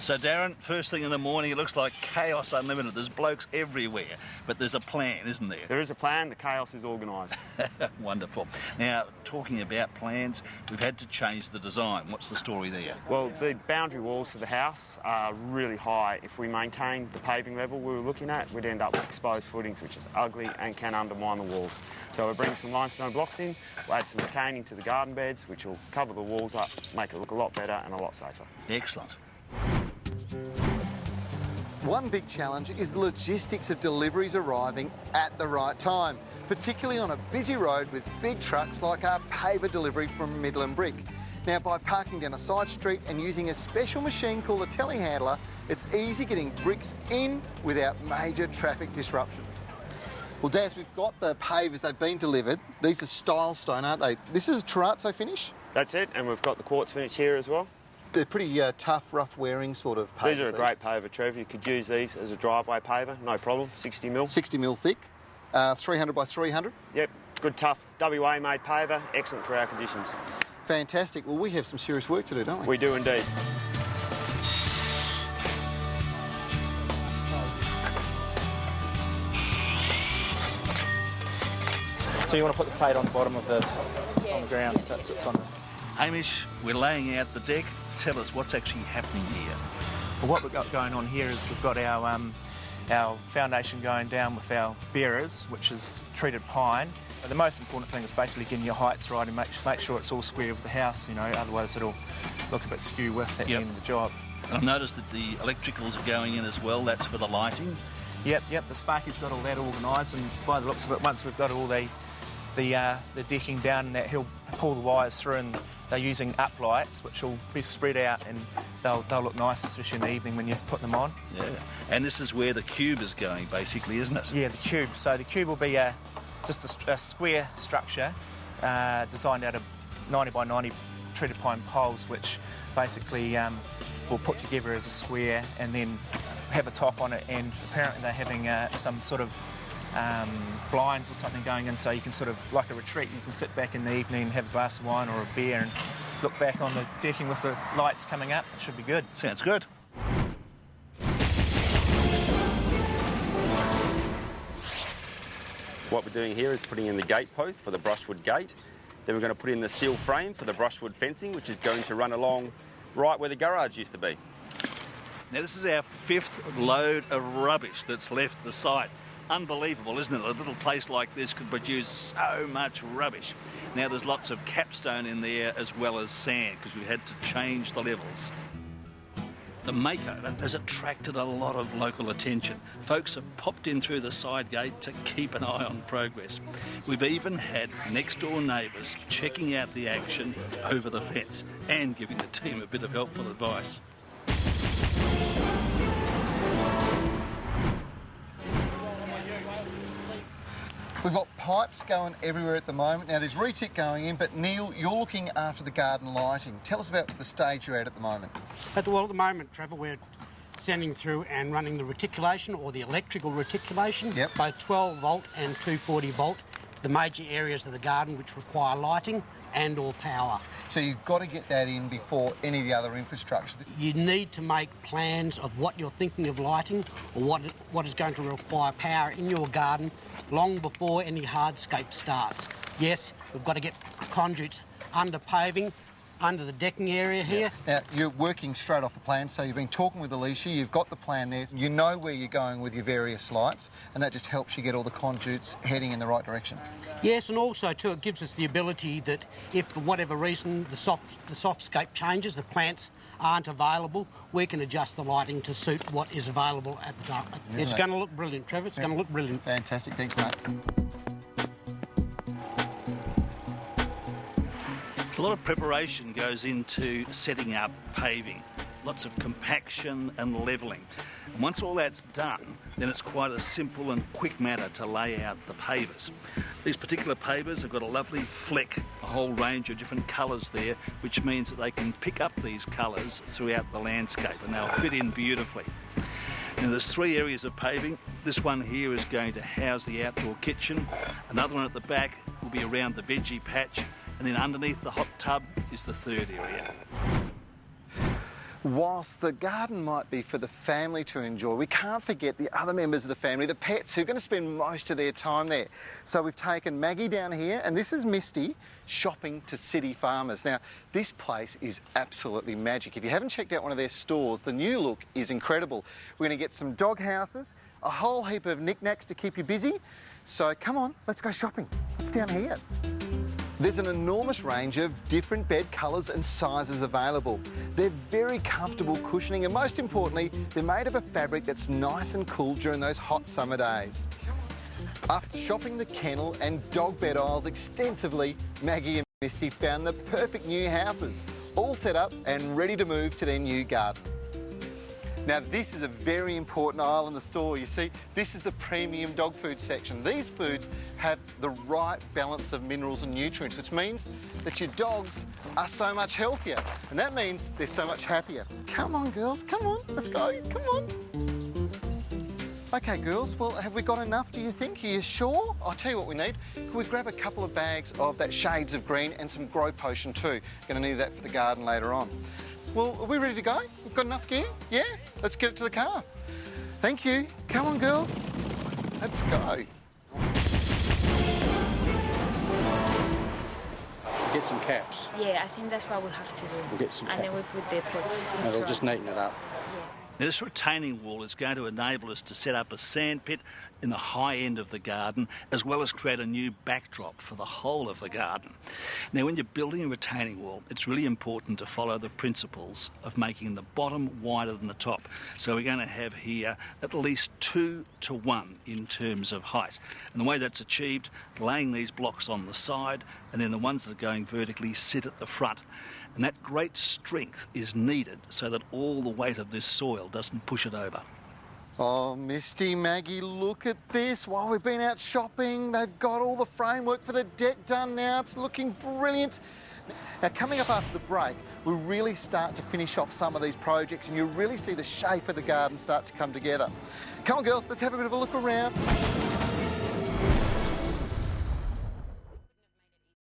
So, Darren, first thing in the morning, it looks like chaos unlimited. There's blokes everywhere, but there's a plan, isn't there? There is a plan. The chaos is organised. Wonderful. Now, talking about plans, we've had to change the design. What's the story there? Well, the boundary walls to the house are really high. If we maintain the paving level we were looking at, we'd end up with exposed footings, which is ugly and can undermine the walls. So we're bringing some limestone blocks in, we'll add some retaining to the garden beds, which will cover the walls up, make it look a lot better and a lot safer. Excellent. One big challenge is the logistics of deliveries arriving at the right time, particularly on a busy road with big trucks like our paver delivery from Midland Brick. Now, by parking down a side street and using a special machine called a telehandler, it's easy getting bricks in without major traffic disruptions. Well, Daz, we've got the pavers, they've been delivered. These are style stone, aren't they? This is a terrazzo finish? That's it, and we've got the quartz finish here as well. They're pretty tough, rough-wearing sort of pavers. These are a great paver, Trev. You could use these as a driveway paver, no problem, 60 mil. 60 mil thick, 300 by 300. Yep, good tough WA-made paver, excellent for our conditions. Fantastic. Well, we have some serious work to do, don't we? We do indeed. So you want to put the plate on the bottom of the ground so it sits on the... Hamish, we're laying out the deck. Tell us what's actually happening here. Well, what we've got going on here is we've got our foundation going down with our bearers, which is treated pine. But the most important thing is basically getting your heights right and make sure it's all square with the house, you know, otherwise it'll look a bit skew with at the end of the job. And I've noticed that the electricals are going in as well. That's for the lighting. Yep, the Sparky's got all that organised, and by the looks of it, once we've got all the decking down and that, he'll pull the wires through, and they're using uplights which will be spread out and they'll look nice, especially in the evening when you put them on. Yeah, and this is where the cube is going basically, isn't it? Yeah, the cube. So the cube will be just a square structure designed out of 90 by 90 treated pine poles, which basically we'll put together as a square and then have a top on it, and apparently they're having some sort of blinds or something going in, so you can sort of, like a retreat, you can sit back in the evening and have a glass of wine or a beer and look back on the decking with the lights coming up. It should be good. Sounds good. What we're doing here is putting in the gate post for the brushwood gate. Then we're going to put in the steel frame for the brushwood fencing, which is going to run along right where the garage used to be. Now, this is our 5th load of rubbish that's left the site. Unbelievable, isn't it? A little place like this could produce so much rubbish. Now, there's lots of capstone in there as well as sand because we had to change the levels. The makeover has attracted a lot of local attention. Folks have popped in through the side gate to keep an eye on progress. We've even had next-door neighbours checking out the action over the fence and giving the team a bit of helpful advice. We've got pipes going everywhere at the moment. Now, there's retic going in, but Neil, you're looking after the garden lighting. Tell us about the stage you're at the moment. At the moment, Trevor, we're sending through and running the reticulation or the electrical reticulation, both 12 volt and 240 volt, to the major areas of the garden which require lighting and or power. So you've got to get that in before any of the other infrastructure. You need to make plans of what you're thinking of lighting or what is going to require power in your garden long before any hardscape starts. Yes, we've got to get conduits under paving, under the decking area here. Now, you're working straight off the plan, so you've been talking with Alicia, you've got the plan there, you know where you're going with your various lights, and that just helps you get all the conduits heading in the right direction. Yes, and also, too, it gives us the ability that if, for whatever reason, the softscape changes, the plants aren't available, we can adjust the lighting to suit what is available at the time. It's going to look brilliant, Trevor. It's going to look brilliant. Fantastic. Thanks, mate. A lot of preparation goes into setting up paving. Lots of compaction and levelling. And once all that's done, then it's quite a simple and quick matter to lay out the pavers. These particular pavers have got a lovely fleck, a whole range of different colours there, which means that they can pick up these colours throughout the landscape and they'll fit in beautifully. Now, there's 3 areas of paving. This one here is going to house the outdoor kitchen. Another one at the back will be around the veggie patch. And then underneath the hot tub is the 3rd area. Whilst the garden might be for the family to enjoy, we can't forget the other members of the family, the pets, who are going to spend most of their time there. So we've taken Maggie down here, and this is Misty, shopping to City Farmers. Now, this place is absolutely magic. If you haven't checked out one of their stores, the new look is incredible. We're going to get some dog houses, a whole heap of knickknacks to keep you busy. So come on, let's go shopping. It's down here. There's an enormous range of different bed colours and sizes available. They're very comfortable cushioning, and most importantly, they're made of a fabric that's nice and cool during those hot summer days. After shopping the kennel and dog bed aisles extensively, Maggie and Misty found the perfect new houses, all set up and ready to move to their new garden. Now, this is a very important aisle in the store. You see, this is the premium dog food section. These foods have the right balance of minerals and nutrients, which means that your dogs are so much healthier. And that means they're so much happier. Come on, girls, come on, let's go, come on. OK, girls, well, have we got enough, do you think? Are you sure? I'll tell you what we need. Can we grab a couple of bags of that shades of green and some grow potion too? Going to need that for the garden later on. Well, are we ready to go? We've got enough gear? Yeah? Let's get it to the car. Thank you. Come on, girls. Let's go. Get some caps. Yeah, I think that's what we have to do. We'll get some and then we put the pots in and it'll front. just neaten it up. Now, this retaining wall is going to enable us to set up a sand pit in the high end of the garden, as well as create a new backdrop for the whole of the garden. Now, when you're building a retaining wall, it's really important to follow the principles of making the bottom wider than the top. So we're going to have here at least 2 to 1 in terms of height. And the way that's achieved, laying these blocks on the side, and then the ones that are going vertically sit at the front. And that great strength is needed so that all the weight of this soil doesn't push it over. Oh, Misty, Maggie, look at this. While we've been out shopping, they've got all the framework for the deck done now. It's looking brilliant. Now, coming up after the break, we'll really start to finish off some of these projects and you'll really see the shape of the garden start to come together. Come on, girls, let's have a bit of a look around.